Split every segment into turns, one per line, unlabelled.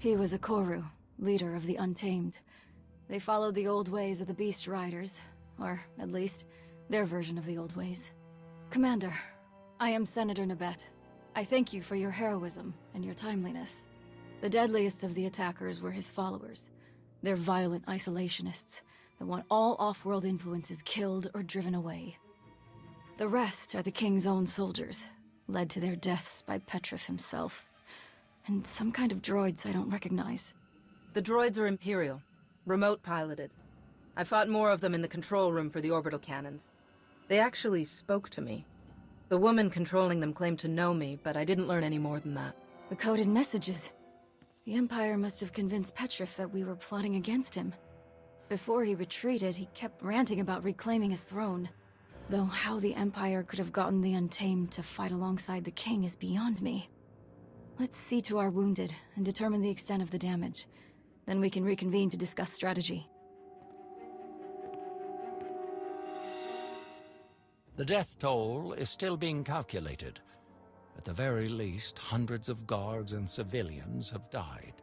He was a Koru, leader of the Untamed. They followed the old ways of the Beast Riders, or at least, their version of the old ways. Commander, I am Senator Nabet. I thank you for your heroism and your timeliness. The deadliest of the attackers were his followers. They're violent isolationists that want all off-world influences killed or driven away. The rest are the King's own soldiers, led to their deaths by Petrif himself. And some kind of droids I don't recognize.
The droids are Imperial, remote-piloted. I fought more of them in the control room for the orbital cannons. They actually spoke to me. The woman controlling them claimed to know me, but I didn't learn any more than that.
The coded messages. The Empire must have convinced Petrif that we were plotting against him. Before he retreated, he kept ranting about reclaiming his throne. Though how the Empire could have gotten the Untamed to fight alongside the King is beyond me. Let's see to our wounded and determine the extent of the damage. Then we can reconvene to discuss strategy.
The death toll is still being calculated. At the very least, hundreds of guards and civilians have died.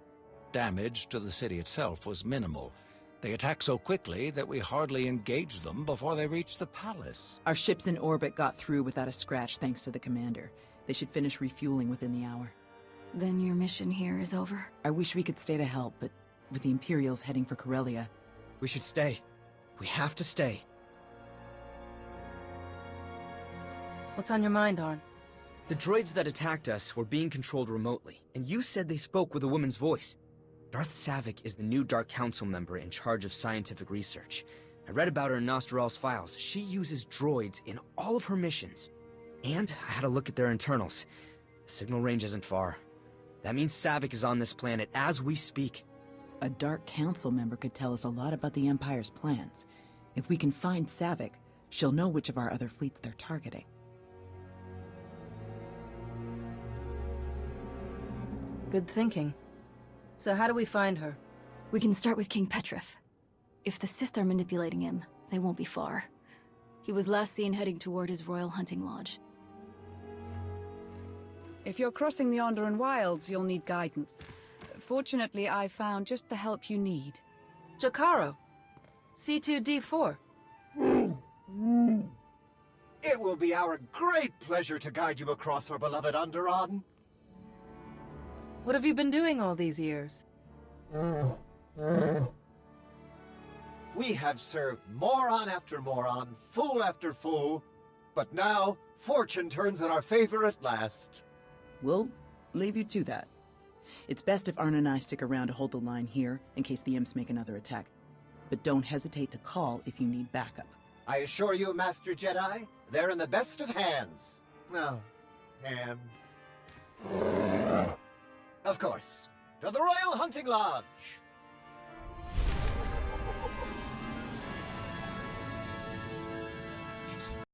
Damage to the city itself was minimal. They attacked so quickly that we hardly engaged them before they reached the palace.
Our ships in orbit got through without a scratch thanks to the commander. They should finish refueling within the hour.
Then your mission here is over?
I wish we could stay to help, but with the Imperials heading for Corellia...
We should stay. We have to stay.
What's on your mind, Arn?
The droids that attacked us were being controlled remotely, and you said they spoke with a woman's voice. Darth Savik is the new Dark Council member in charge of scientific research. I read about her in Nostral's files. She uses droids in all of her missions. And I had a look at their internals. The signal range isn't far. That means Savik is on this planet as we speak.
A Dark Council member could tell us a lot about the Empire's plans. If we can find Savik, she'll know which of our other fleets they're targeting.
Good thinking. So how do we find her?
We can start with King Petrif. If the Sith are manipulating him, they won't be far. He was last seen heading toward his royal hunting lodge.
If you're crossing the Onderon wilds, you'll need guidance. Fortunately, I found just the help you need.
Jakaro. C2D4.
It will be our great pleasure to guide you across our beloved Onderon.
What have you been doing all these years?
We have served moron after moron, fool after fool, but now fortune turns in our favor at last.
We'll leave you to that. It's best if Arn and I stick around to hold the line here in case the Imps make another attack. But don't hesitate to call if you need backup.
I assure you, Master Jedi, they're in the best of hands. No, hands. Of course, to the Royal Hunting Lodge!